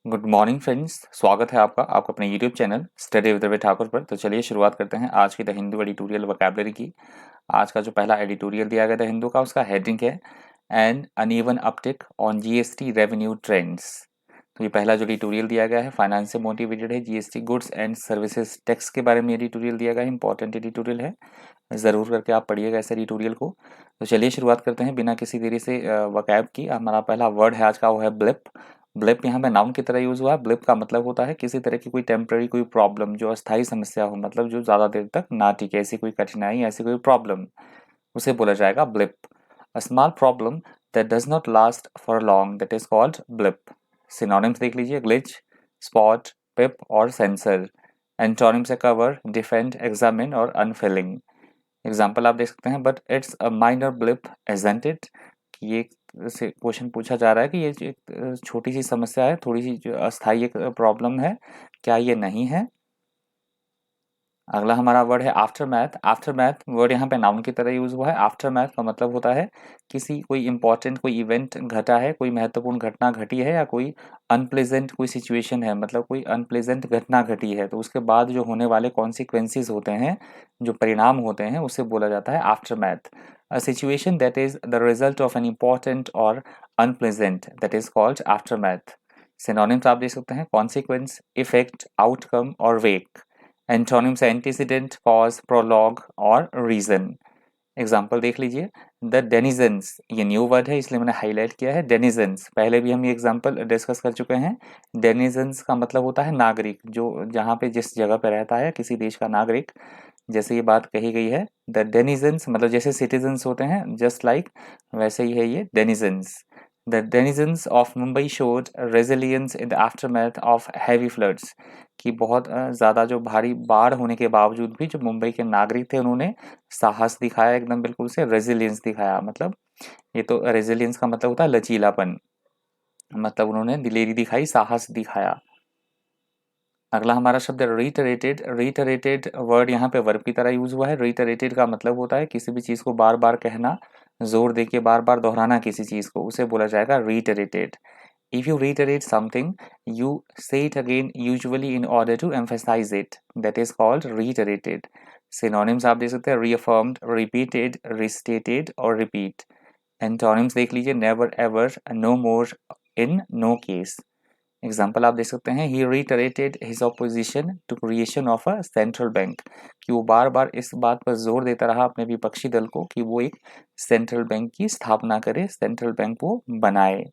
Good morning friends, स्वागत है आपका अपने YouTube channel study with Ravi Thakur पर। तो चलिए शुरुआत करते हैं आज की द हिंदू एडिटोरियल वोकैबुलरी की। आज का जो पहला एडिटोरियल दिया गया था हिंदू का, उसका हेडिंग है an uneven uptick on GST revenue trends. तो ये पहला जो एडिटोरियल दिया गया है फाइनेंस से मोटिवेटेड है। GST goods and services tax के बारे में एडिटोरियल दिया गया है, इंपॉर्टेंट एडिटोरियल है, ज़रूर करके आप पढ़िएगा इस एडिटोरियल को। तो चलिए शुरुआत करते हैं बिना किसी देरी से वोकैब की। हमारा पहला वर्ड है आज का, वो है ब्लिप। ब्लिप यहाँ पे नाउन की तरह यूज हुआ है। ब्लिप का मतलब होता है किसी तरह की कोई टेम्पररी कोई प्रॉब्लम, जो अस्थायी समस्या हो, मतलब जो ज़्यादा देर तक ना टिके, ऐसी कोई कठिनाई, ऐसी कोई प्रॉब्लम, उसे बोला जाएगा blip. A small problem that does not last for long, that is called blip. Synonyms देख लीजिए, ग्लिच, स्पॉट, पिप और सेंसर। एंटोनिम्स से कवर, डिफेंड, एग्जामिन और अनफिलिंग। एग्जाम्पल आप देख सकते हैं, but it's a minor blip isn't it. कि ये से क्वेश्चन पूछा जा रहा है कि ये जो एक छोटी सी समस्या है, थोड़ी सी जो अस्थायी एक प्रॉब्लम है, क्या ये नहीं है? अगला हमारा वर्ड है after math. After math word यहाँ पे नाउन की तरह यूज हुआ है। आफ्टर मैथ का मतलब होता है किसी कोई इंपॉर्टेंट कोई इवेंट घटा है, कोई महत्वपूर्ण घटना घटी है, या कोई अनप्लेजेंट कोई सिचुएशन है, मतलब कोई अनप्लेजेंट घटना घटी है, तो उसके बाद जो होने वाले कॉन्सिक्वेंसेज होते हैं, जो परिणाम होते हैं, उसे बोला जाता है aftermath. A situation that is the result of an important और unpleasant, that is called aftermath. Synonyms आप देख सकते हैं, कॉन्सिक्वेंस, इफेक्ट, आउटकम और wake. Antonyms antecedent, cause, prologue और रीजन। एग्जाम्पल देख लीजिए, द डेनिजन्स, ये न्यू वर्ड है इसलिए मैंने हाईलाइट किया है। डेनिजन्स, पहले भी हम ये एग्जाम्पल डिस्कस कर चुके हैं। डेनिजन्स का मतलब होता है नागरिक, जो जहाँ पे जिस जगह पे रहता है किसी देश का नागरिक, जैसे ये बात कही गई है। द डेनिजन्स मतलब जैसे सिटीजन्स होते हैं, जस्ट लाइक वैसे ही है ये denizens. The denizens of Mumbai showed resilience in the aftermath of heavy floods. कि बहुत ज़्यादा जो भारी बाढ़ होने के बावजूद भी जो मुंबई के नागरिक थे, उन्होंने साहस दिखाया, एकदम बिल्कुल से रेजिलियंस दिखाया। मतलब ये तो रेजिलियंस का मतलब होता है लचीलापन, मतलब उन्होंने दिलेरी दिखाई, साहस दिखाया। अगला हमारा शब्द है रीटरेटेड। रीटरेटेड वर्ड यहाँ पे वर्ब की तरह यूज हुआ है। रीटरेटेड का मतलब होता है किसी भी चीज़ को बार बार कहना, जोर देके बार बार दोहराना किसी चीज़ को, उसे बोला जाएगा reiterated. If you reiterate something, you say it again, usually in order to emphasize it. That is called reiterated. Synonyms आप देख सकते हैं, reaffirmed, repeated, restated और repeat. Antonyms देख लीजिए, never, ever, no more, in no case. Example आप देख सकते हैं, ही reiterated his opposition to creation of a central bank। कि वो बार बार इस बात पर जोर देता रहा अपने विपक्षी दल को कि वो एक सेंट्रल बैंक की स्थापना करे, सेंट्रल बैंक वो बनाए।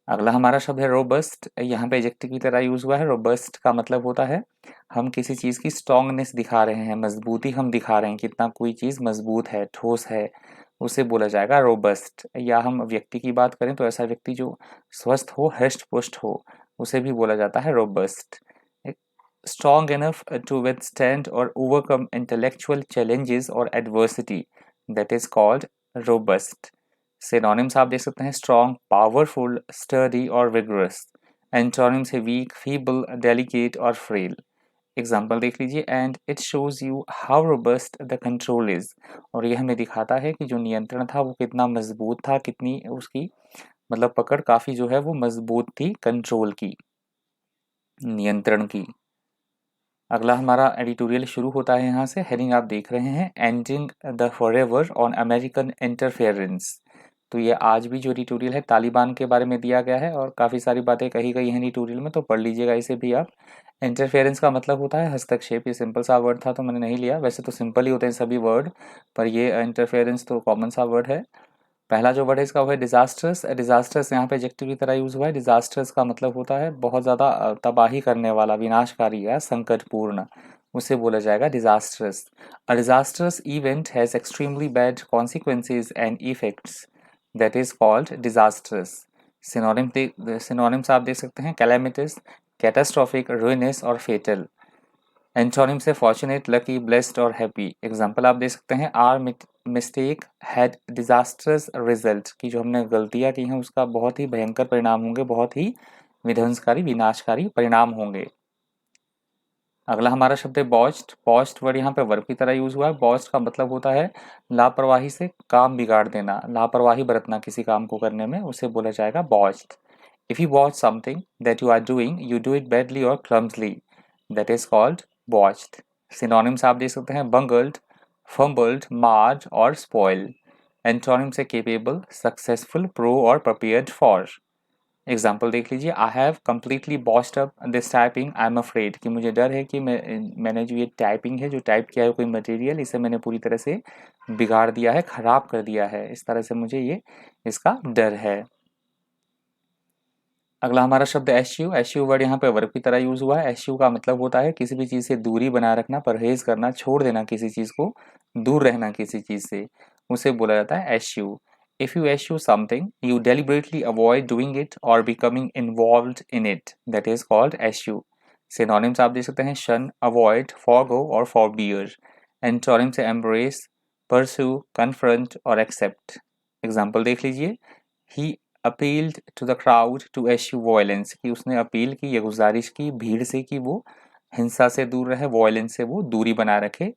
अगला हमारा शब्द है रोबस्ट। यहाँ पे एडजेक्टिव की तरह यूज हुआ है। रोबस्ट का मतलब होता है हम किसी चीज़ की स्ट्रांगनेस दिखा रहे हैं, मजबूती हम दिखा रहे हैं, कितना कोई चीज़ मजबूत है, ठोस है, उसे बोला जाएगा रोबस्ट। या हम व्यक्ति की बात करें तो ऐसा व्यक्ति जो स्वस्थ हो, हृष्ट पुष्ट हो, उसे भी बोला जाता है robust. Strong enough to withstand और ओवरकम इंटेलेक्चुअल चैलेंजेस और adversity, that is called robust. Synonyms आप देख सकते हैं, स्ट्रॉन्ग, पावरफुल, स्टर्डी और विगरस। एंटोनिम्स है वीक, फीबल, डेलिकेट और फ्रेल। एग्जाम्पल देख लीजिए, and it shows you how robust the control is. और ये हमें दिखाता है कि जो नियंत्रण था वो कितना मजबूत था, कितनी उसकी मतलब पकड़ काफ़ी जो है वो मजबूत थी कंट्रोल की, नियंत्रण की। अगला हमारा एडिटोरियल शुरू होता है यहाँ से। हेडिंग आप देख रहे हैं, ending the forever on American interference. तो ये आज भी जो एडिटोरियल है तालिबान के बारे में दिया गया है, और काफ़ी सारी बातें कही गई हैं एडिटोरियल में, तो पढ़ लीजिएगा इसे भी आप। इंटरफेरेंस का मतलब होता है हस्तक्षेप। ये सिंपल सा वर्ड था तो मैंने नहीं लिया, वैसे तो सिंपल ही होते हैं सभी वर्ड, पर ये इंटरफेरेंस तो कॉमन सा वर्ड है। पहला जो वर्ड है इसका वो है डिजास्टर्स। डिजास्टर्स यहाँ पे एडजेक्टिव की तरह यूज हुआ है। डिजास्टर्स का मतलब होता है बहुत ज़्यादा तबाही करने वाला, विनाशकारी या संकटपूर्ण, उसे बोला जाएगा disastrous. A disastrous event has extremely bad consequences and effects, that is called disastrous. Synonyms आप देख सकते हैं, कैलेमिटस, कैटास्ट्रॉफिक, रुइनस और फेटल। एंटोनिम से फॉर्चुनेट, लकी, ब्लेस्ड और हैप्पी। एग्जाम्पल आप दे सकते हैं, our mistake had disastrous result. की जो हमने गलतियां की हैं उसका बहुत ही भयंकर परिणाम होंगे, बहुत ही विध्वंसकारी, विनाशकारी परिणाम होंगे। अगला हमारा शब्द है बॉस्ट। बॉस्ट वर्ड यहाँ पे वर्ब की तरह यूज हुआ है। बॉस्ट का मतलब होता है लापरवाही से काम बिगाड़ देना, लापरवाही बरतना किसी काम को करने में, उसे बोला जाएगा बॉस्ट। If you watch something that you are doing, you do it badly or clumsily. That is called botched. Synonyms आप देख सकते हैं bungled, fumbled, marred और spoil. Antonyms है capable, successful, pro और prepared for. एग्जाम्पल देख लीजिए, I have completely बॉस्ड up this typing, I am afraid, कि मुझे डर है कि मैंने जो ये टाइपिंग है, जो टाइप किया है कोई मटेरियल, इसे मैंने पूरी तरह से बिगाड़ दिया है, ख़राब कर दिया है, इस तरह से मुझे ये इसका डर है। अगला हमारा शब्द एश्यू। एश्यू वर्ड यहाँ पे वर्ब की तरह यूज़ हुआ है। एश्यू का मतलब होता है किसी भी चीज़ से दूरी बनाए रखना, परहेज करना, छोड़ देना किसी चीज़ को, दूर रहना किसी चीज़ से, उसे बोला जाता है एश्यू। If you eschew something, you deliberately avoid doing it or becoming involved in it. That is called eschew. Synonyms आप देख सकते हैं shun, avoid, forego और forbear. Antonyms है embrace, pursue, confront और accept. Example देख लीजिए, he appealed to the crowd to eschew violence. कि उसने अपील की या गुजारिश की भीड़ से कि वो हिंसा से दूर रहे, वायलेंस से वो दूरी बनाए रखे,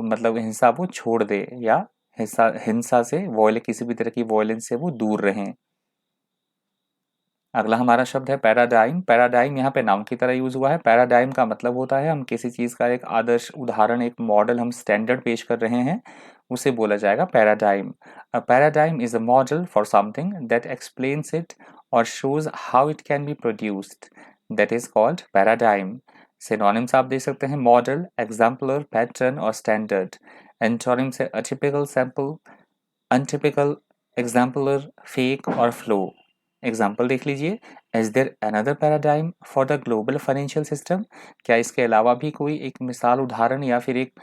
मतलब हिंसा वो छोड़ दे या हिंसा से किसी भी तरह की वायलेंस से वो दूर रहें। अगला हमारा शब्द है पैराडाइम। पैराडाइम यहाँ पे नाउन की तरह यूज हुआ है। पैराडाइम का मतलब होता है हम किसी चीज़ का एक आदर्श उदाहरण, एक मॉडल, हम स्टैंडर्ड पेश कर रहे हैं, उसे बोला जाएगा paradigm. A paradigm is a model for something that explains it और shows how it can be produced, that is called paradigm. Synonyms आप देख सकते हैं मॉडल, एग्जाम्पलर, पैटर्न और स्टैंडर्ड। एंटोनिम्स है atypical, sample, untypical, exemplar, fake और flow. Example देख लीजिए, is there another paradigm for the global financial system? क्या इसके अलावा भी कोई एक मिसाल, उदाहरण या फिर एक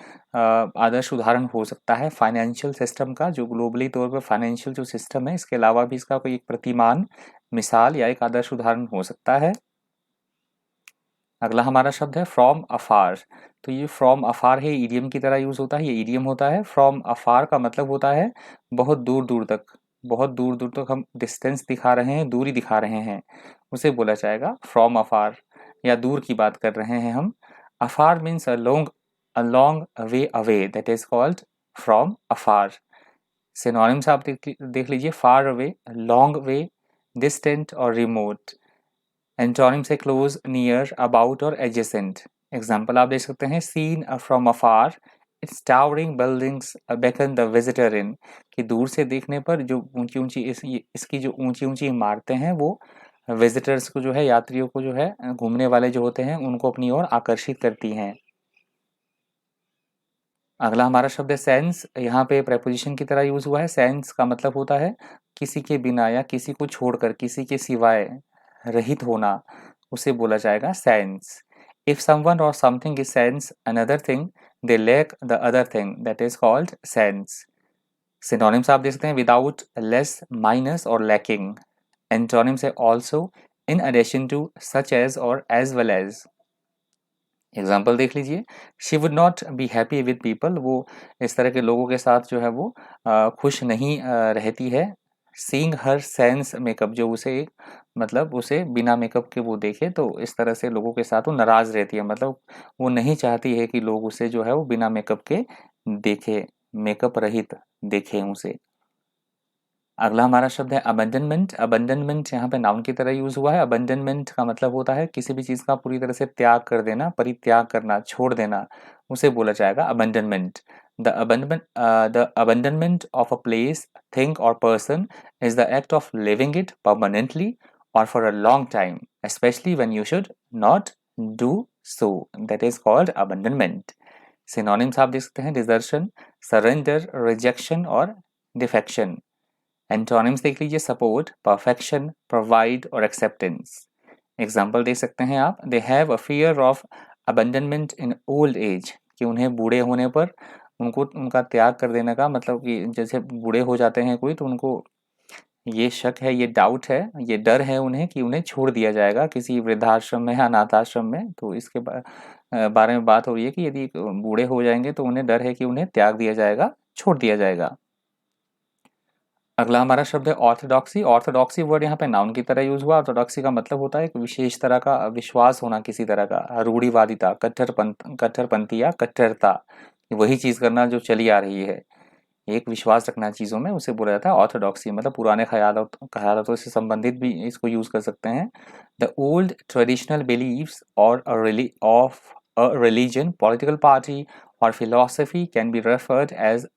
आदर्श उदाहरण हो सकता है फाइनेंशियल सिस्टम का, जो ग्लोबली तौर पर फाइनेंशियल जो सिस्टम है, इसके अलावा भी इसका कोई एक प्रतिमान, मिसाल या एक आदर्श उदाहरण हो सकता है? अगला हमारा शब्द है फ्रॉम अफार। तो ये फ्रॉम अफार है, ईडियम की तरह यूज होता है, ये ईडियम होता है। फ्रॉम अफार का मतलब होता है बहुत दूर दूर तक, बहुत दूर दूर तक हम डिस्टेंस दिखा रहे हैं, दूरी दिखा रहे हैं, उसे बोला जाएगा फ्रॉम अफार, या दूर की बात कर रहे हैं हम। Afar means a long way away, that is called from afar. Synonyms आप देख लीजिए, far away, long way, distant और रिमोट। एंटोनिम्स है क्लोज, नियर, अबाउट और एडजेसेंट। एग्जाम्पल आप देख सकते हैं, seen from afar its towering buildings beckon the visitor in, कि दूर से देखने पर जो ऊंची ऊंची इसकी जो ऊंची ऊंची इमारतें हैं वो विजिटर्स को जो है, यात्रियों को जो है, घूमने वाले जो होते हैं उनको अपनी ओर आकर्षित करती हैं। अगला हमारा शब्द है सेंस। यहाँ पे प्रेपोजिशन की तरह यूज हुआ है। सेंस का मतलब होता है किसी के बिना या किसी को छोड़कर, किसी के सिवाय रहित होना, उसे बोला जाएगा सेंस। इफ समवन और something is sans another thing, they lack the other thing, that is called sans. Synonyms आप देख सकते हैं विदाउट, लेस, माइनस और लैकिंग। एंटोनिम्स है also, in addition to, such as और एज वेल एज। एग्जाम्पल देख लीजिए, she would not be happy with people, वो इस तरह के लोगों के साथ जो है वो खुश नहीं रहती है। सीइंग हर सेंस मेकअप, जो उसे मतलब उसे बिना मेकअप के वो देखे तो इस तरह से लोगों के साथ वो नाराज रहती है, मतलब वो नहीं चाहती है कि लोग उसे जो है वो बिना मेकअप के देखे, मेकअप रहित देखें उसे। अगला हमारा शब्द है अबंडनमेंट। अबंडनमेंट यहाँ पे नाउन की तरह यूज हुआ है। अबंडनमेंट का मतलब होता है किसी भी चीज का पूरी तरह से त्याग कर देना, परित्याग करना, छोड़ देना, उसे बोला जाएगा abandonment. The abandonment of a place, thing और person is the act of leaving it permanently और for a long time, specially when you should not do so, that is called abandonment. Synonyms आप देख सकते हैं desertion, surrender, rejection और defection. Antonyms देख लीजिए, support, perfection, provide और acceptance. Example देख सकते हैं आप, they have a fear of abandonment in old age, कि उन्हें बूढ़े होने पर उनको उनका त्याग कर देने का, मतलब कि जैसे बूढ़े हो जाते हैं कोई तो उनको ये शक है, ये डाउट है, ये डर है उन्हें कि उन्हें छोड़ दिया जाएगा किसी वृद्धाश्रम में या अनाथाश्रम में, तो इसके बारे में बात हो रही है कि यदि बूढ़े हो जाएंगे तो उन्हें डर है कि उन्हें त्याग दिया जाएगा, छोड़ दिया जाएगा। अगला हमारा शब्द है ऑर्थोडॉक्सी। ऑर्थोडॉक्सी वर्ड यहाँ पे नाउन की तरह यूज हुआ। ऑर्थोडॉक्सी का मतलब होता है एक विशेष तरह का विश्वास होना, किसी तरह का रूढ़िवादिता, कट्टरपंथी या कट्टरता, वही चीज करना जो चली आ रही है। एक विश्वास रखना चीज़ों में, उसे बोला जाता है ऑर्थोडॉक्सी, मतलब पुराने ख्यालों से संबंधित भी इसको यूज़ कर सकते हैं। द ओल्ड ट्रेडिशनल बिलीव्स और of a religion, political party और philosophy can be referred as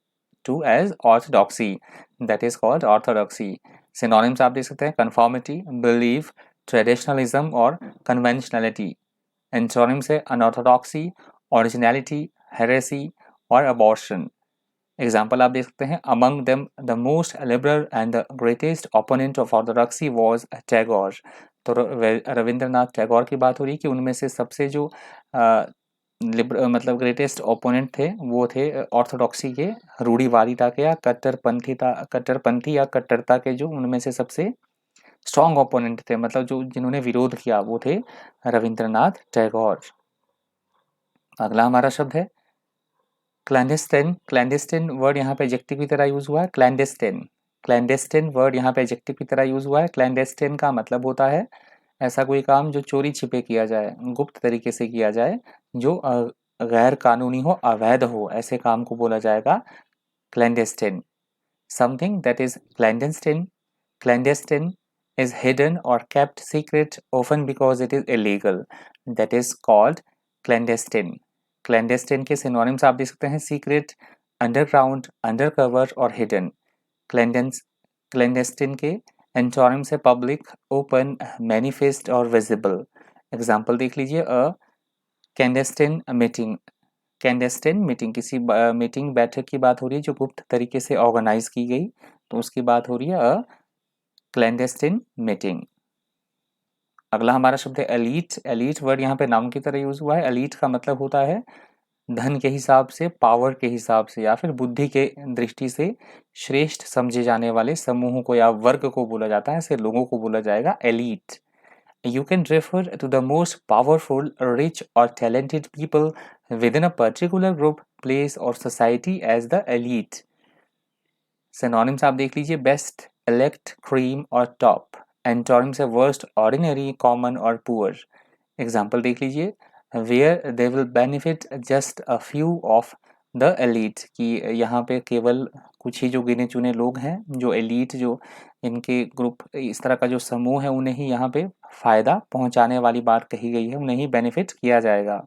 to as orthodoxy, that is called orthodoxy. Synonyms आप देख सकते हैं, कन्फॉर्मिटी, बिलीफ, ट्रेडिशनलिज्म और कन्वेंशनलिटी। एंटोनिम्स है अनऑर्थोडॉक्सी, ओरिजिनलिटी, हेरेसी और अबॉर्शन। एग्जाम्पल आप देख सकते हैं, among them the most liberal and the greatest opponent of orthodoxy was Tagore. तो रविंद्रनाथ टैगोर की बात हो रही है कि उनमें से सबसे जो मतलब ग्रेटेस्ट ओपोनेंट थे वो थे ऑर्थोडॉक्सी के, रूढ़िवादिता के या कट्टरपंथी या कट्टरता के, जो उनमें से सबसे स्ट्रॉन्ग ओपोनेंट थे, मतलब जो जिन्होंने विरोध किया वो थे रविंद्रनाथ टैगोर। अगला हमारा शब्द है क्लैंडेस्टिन। क्लैंडेस्टिन वर्ड यहाँ पे एडजेक्टिव की तरह यूज हुआ है, क्लैंडेस्टिन। क्लैंडेस्टिन वर्ड यहाँ पे एडजेक्टिव की तरह यूज हुआ है। क्लैंडेस्टिन का मतलब होता है ऐसा कोई काम जो चोरी छिपे किया जाए, गुप्त तरीके से किया जाए, जो गैर कानूनी हो, अवैध हो, ऐसे काम को बोला जाएगा clandestine. Something that is clandestine is hidden or kept secret often because it is illegal, that is called clandestine. clandestine के सिनोनिम्स आप देख सकते हैं, सीक्रेट, अंडरग्राउंड, अंडरकवर और हिडन। क्लैंडेस्टिन के एंटोनिम्स है पब्लिक, ओपन, मैनिफेस्ट और विजिबल। एग्जाम्पल देख लीजिए, अ कैंडेस्टिन मीटिंग। कैंडेस्टिन मीटिंग किसी मीटिंग बैठक की बात हो रही है जो गुप्त तरीके से ऑर्गेनाइज की गई, तो उसकी बात हो रही है अ क्लैंडेस्टिन मीटिंग। अगला हमारा शब्द है एलीट। एलीट वर्ड यहाँ पे नाउन की तरह यूज हुआ है। एलीट का मतलब होता है धन के हिसाब से, पावर के हिसाब से या फिर बुद्धि के दृष्टि से श्रेष्ठ समझे जाने वाले समूहों को या वर्ग को बोला जाता है, ऐसे लोगों को बोला जाएगा elite. You can refer to the most powerful, rich or talented people within a particular group, place or society as the elite. Synonyms आप देख लीजिए, बेस्ट, elect, cream और top. Antonyms है worst, ordinary, common और poor. Example देख लीजिए, where they will benefit just a few of the elite, कि यहाँ पे केवल कुछ ही जो गिने चुने लोग हैं, जो elite, जो इनके ग्रुप, इस तरह का जो समूह है, उन्हें ही यहाँ पे फायदा पहुंचाने वाली बात कही गई है, उन्हें ही बेनिफिट किया जाएगा।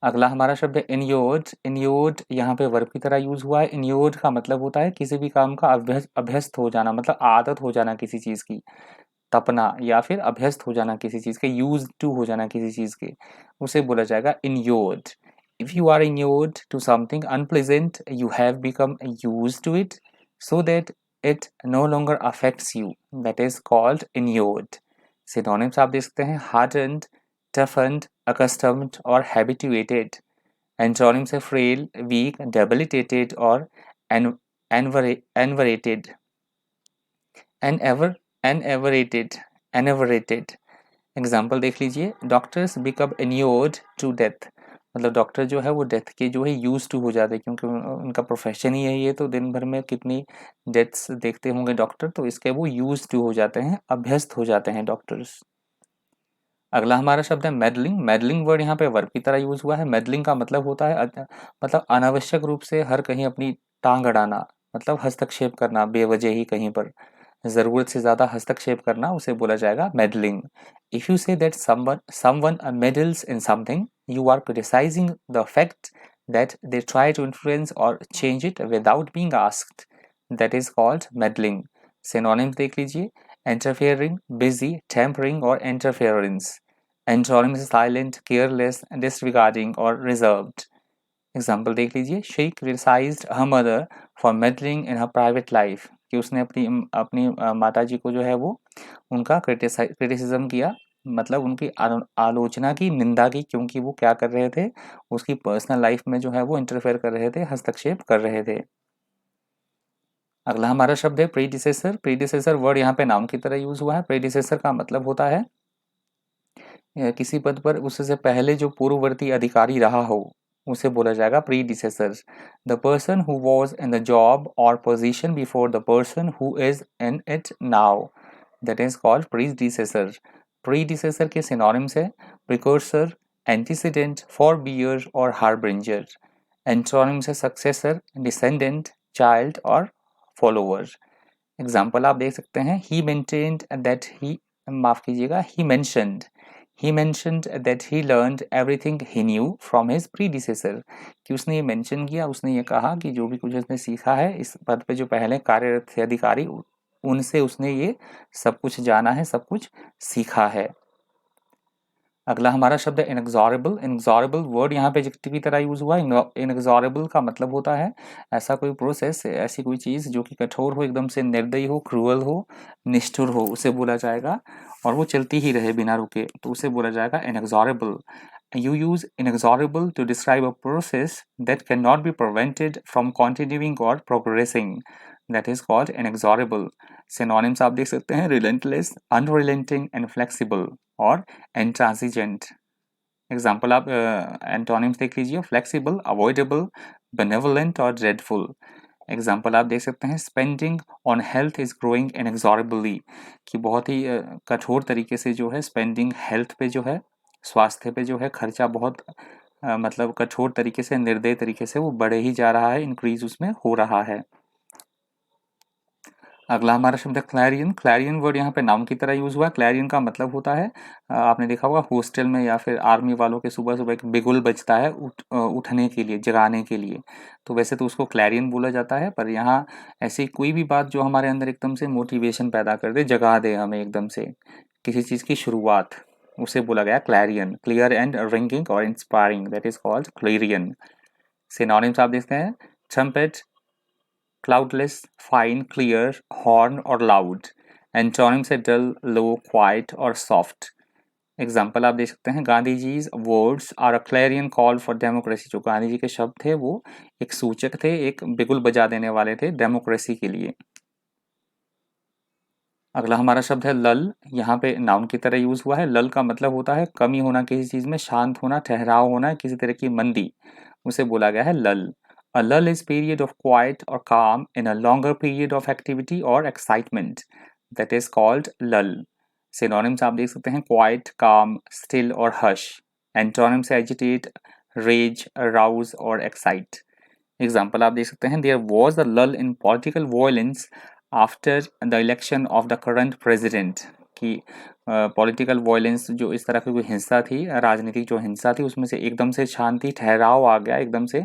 अगला हमारा शब्द है इन्योर्ड। इन्योर्ड यहाँ पे वर्ब की तरह यूज हुआ है। इन्योर्ड का मतलब होता है किसी भी काम का अभ्यस्त हो जाना, मतलब आदत हो जाना किसी चीज की, तपना या फिर अभ्यस्त हो जाना किसी चीज के, यूज टू हो जाना किसी चीज के, उसे बोला जाएगा inured. If you are inured to something unpleasant, you have become used to it so that it no longer affects you, that is called inured. Synonyms आप देख सकते हैं, हार्डन्ड, टफन्ड, accustomed और habituated। एंटोनिम्स है frail, weak, debilitated और enervated। enervated। Example देख लीजिए, doctors become inured to death, मतलब डॉक्टर जो है वो डेथ के जो है यूज टू हो जाते हैं, क्योंकि उनका प्रोफेशन ही है ये, तो दिन भर में कितनी डेथ्स देखते होंगे डॉक्टर, तो इसके वो यूज टू हो जाते हैं, अभ्यस्त हो जाते हैं डॉक्टर्स। अगला हमारा शब्द है मेडलिंग। मेडलिंग वर्ड यहाँ पे वर्ब की तरह यूज हुआ है। मेडलिंग का मतलब होता है मतलब अनावश्यक रूप से हर कहीं अपनी टांग अड़ाना, मतलब हस्तक्षेप करना बेवजह ही कहीं पर, जरूरत से ज्यादा हस्तक्षेप करना, उसे बोला जाएगा meddling. If you say that someone meddles in something, you are criticising the fact that they try to influence और change it without being asked, that is called meddling. Synonyms देख लीजिए, इंटरफेयरिंग, बिजी, टेम्परिंग और interference. Antonyms silent, careless, disregarding और reserved. Example देख लीजिए, she criticised her mother for meddling in her private life, कि उसने अपनी अपनी माता जी को जो है वो उनका क्रिटिसिज्म किया, मतलब उनकी आलोचना की, निंदा की, क्योंकि वो क्या कर रहे थे, उसकी पर्सनल लाइफ में जो है वो इंटरफेयर कर रहे थे, हस्तक्षेप कर रहे थे। अगला हमारा शब्द है प्रीडिसेसर। प्रीडिसेसर वर्ड यहाँ पे नाउन की तरह यूज हुआ है। प्रीडिसेसर का मतलब होता है किसी पद पर उससे पहले जो पूर्ववर्ती अधिकारी रहा हो, उसे बोला जाएगा predecessor. The person who was in the job और position before the person who is in it now, that is called predecessor. Predecessor के सिनोनिम्स है प्रिकर्सर, एंटीसीडेंट, फॉरबियर और हार्बिंजर। एंटोनिम्स है सक्सेसर, डिसेंडेंट, चाइल्ड और follower. Example आप देख सकते हैं, ही मेंटेन्ड दैट ही, माफ कीजिएगा, he mentioned that he learned everything he knew from his predecessor, कि उसने ये मेंशन किया, उसने ये कहा कि जो भी कुछ उसने सीखा है इस पद पे जो पहले कार्यरत थे अधिकारी, उनसे उसने ये सब कुछ जाना है, सब कुछ सीखा है। अगला हमारा शब्द है इनएक्सॉरेबल। इनएक्सॉरेबल वर्ड यहाँ पे एडजेक्टिव की तरह यूज हुआ है। इनएक्सॉरेबल का मतलब होता है ऐसा कोई प्रोसेस, ऐसी कोई चीज जो कि कठोर हो, एकदम से निर्दयी हो, क्रूअल हो, निष्ठुर हो, उसे बोला जाएगा, और वो चलती ही रहे बिना रुके, तो उसे बोला जाएगा इनएक्सॉरेबल। You use inexorable to describe a process that cannot be prevented from continuing or progressing. That is called inexorable. Synonyms आप देख सकते हैं, relentless, unrelenting, inflexible और intransigent. एग्जाम्पल आप एंटोनिम्स देख लीजिए, फ्लेक्सिबल, अवॉइडेबल, बेनेवोलेंट और ड्रेडफुल। एग्जाम्पल आप देख सकते हैं, spending on health is growing inexorably, कि बहुत ही कठोर तरीके से जो है स्पेंडिंग हेल्थ पे जो है, स्वास्थ्य पे जो है खर्चा बहुत मतलब कठोर तरीके से, निर्दयी तरीके से वो बढ़े ही जा रहा है, इंक्रीज उसमें हो रहा है। अगला हमारा शब्द है क्लैरियन। क्लैरियन वर्ड यहाँ पे नाउन की तरह यूज हुआ है। क्लैरियन का मतलब होता है, आपने देखा होगा हॉस्टल में या फिर आर्मी वालों के सुबह सुबह एक बिगुल बजता है उठने के लिए, जगाने के लिए, तो वैसे तो उसको क्लैरियन बोला जाता है, पर यहाँ ऐसी कोई भी बात जो हमारे अंदर एकदम से मोटिवेशन पैदा कर दे, जगा दे हमें एकदम से किसी चीज की शुरुआत, उसे बोला गया क्लैरियन। क्लियर एंड रिंगिंग और inspiring, that is called clarion. Synonyms आप देखते हैं, trumpet, cloudless, fine, clear, horn और लाउड। एंटोनिम से डल, लो, क्वाइट और सॉफ्ट। एग्जाम्पल आप देख सकते हैं, Gandhi ji's words are a clarion call for democracy. जो गांधी जी के शब्द थे वो एक सूचक थे, एक बिगुल बजा देने वाले थे डेमोक्रेसी के लिए। अगला हमारा शब्द है लल। यहाँ पे नाउन की तरह यूज हुआ है। लल का मतलब होता है कमी होना किसी चीज में, शांत होना, ठहराव होना, किसी तरह की मंदी, उसे बोला गया है लल। A lull is period of quiet or calm in a longer period of activity or excitement. That is called lull. Synonyms आप देख सकते हैं, quiet, calm, still और hush. Antonyms से agitate, rage, arouse और excite. Example आप देख सकते हैं, there was a lull in political violence after the election of the current president. कि पॉलिटिकल वायलेंस, जो इस तरह की कोई हिंसा थी, राजनीतिक जो हिंसा थी, उसमें से एकदम से शांति, ठहराव आ गया, एकदम से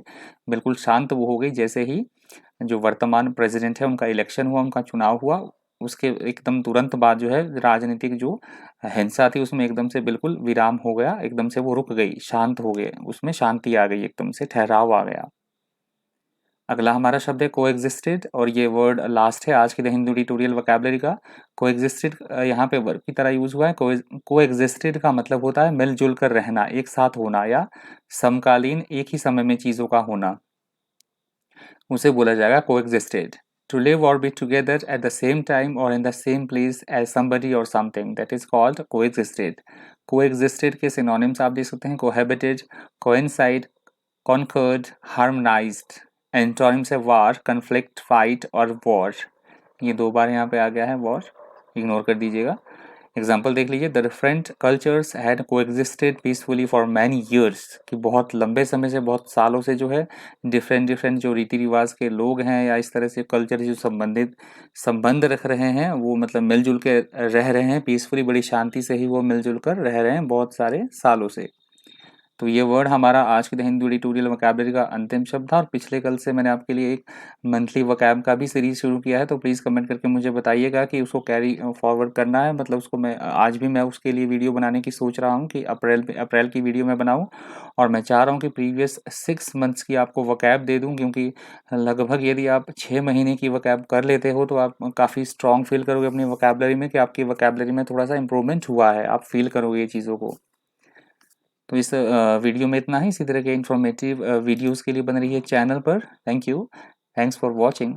बिल्कुल शांत वो हो गई जैसे ही जो वर्तमान प्रेसिडेंट है उनका इलेक्शन हुआ, उनका चुनाव हुआ, उसके एकदम तुरंत बाद जो है राजनीतिक जो हिंसा थी उसमें एकदम से बिल्कुल विराम हो गया, एकदम से वो रुक गई, शांत हो गए, उसमें शांति आ गई, एकदम से ठहराव आ गया। अगला हमारा शब्द है कोएग्जिस्टेड, और ये वर्ड लास्ट है आज की द हिंदू ट्यूटोरियल वोकैबुलरी का। कोएग्जिस्टेड यहाँ पे वर्ब की तरह यूज हुआ है। कोएग्जिस्टेड का मतलब होता है मिलजुल कर रहना, एक साथ होना, या समकालीन एक ही समय में चीजों का होना, उसे बोला जाएगा कोएग्जिस्टेड। टू लिव और be together at the same time और in the same place as somebody और something, that is called coexisted. Coexisted के सिनोनिम्स आप देख सकते हैं, cohabited, coincide, concord, harmonised. Antonyms है वार, कन्फ्लिक्ट, फाइट और वॉर। ये 2 बार यहाँ पे आ गया है वॉर, इग्नोर कर दीजिएगा। एग्जाम्पल देख लीजिए, the different cultures had coexisted peacefully for many years, कि बहुत लंबे समय से, बहुत सालों से जो है डिफरेंट डिफरेंट जो रीति रिवाज के लोग हैं या इस तरह से कल्चर जो संबंधित संबंध रख रहे हैं, वो मतलब मिलजुल के रह रहे हैं पीसफुली, बड़ी शांति से ही वो मिलजुल कर रह रहे हैं बहुत सारे सालों से। तो ये वर्ड हमारा आज के द हिंदू ट्यूटोरियल वोकैबुलरी का अंतिम शब्द था, और पिछले कल से मैंने आपके लिए एक मंथली वोकैब का भी सीरीज शुरू किया है, तो प्लीज़ कमेंट करके मुझे बताइएगा कि उसको कैरी फॉरवर्ड करना है, मतलब उसको मैं आज भी मैं उसके लिए वीडियो बनाने की सोच रहा हूँ कि अप्रैल की वीडियो मैं बनाऊँ, और मैं चाह रहा हूँ कि प्रीवियस 6 मंथ्स की आपको वोकैब दे दूँ, क्योंकि लगभग यदि आप 6 महीने की वोकैब कर लेते हो तो आप काफ़ी स्ट्रॉन्ग फील करोगे अपनी वोकैबुलरी में, कि आपकी वोकैबुलरी में थोड़ा सा इंप्रूवमेंट हुआ है, आप फील करोगे ये चीज़ों को। तो इस वीडियो में इतना ही। इसी तरह के इन्फॉर्मेटिव वीडियोस के लिए बन रही है चैनल पर। Thank you, thanks for watching.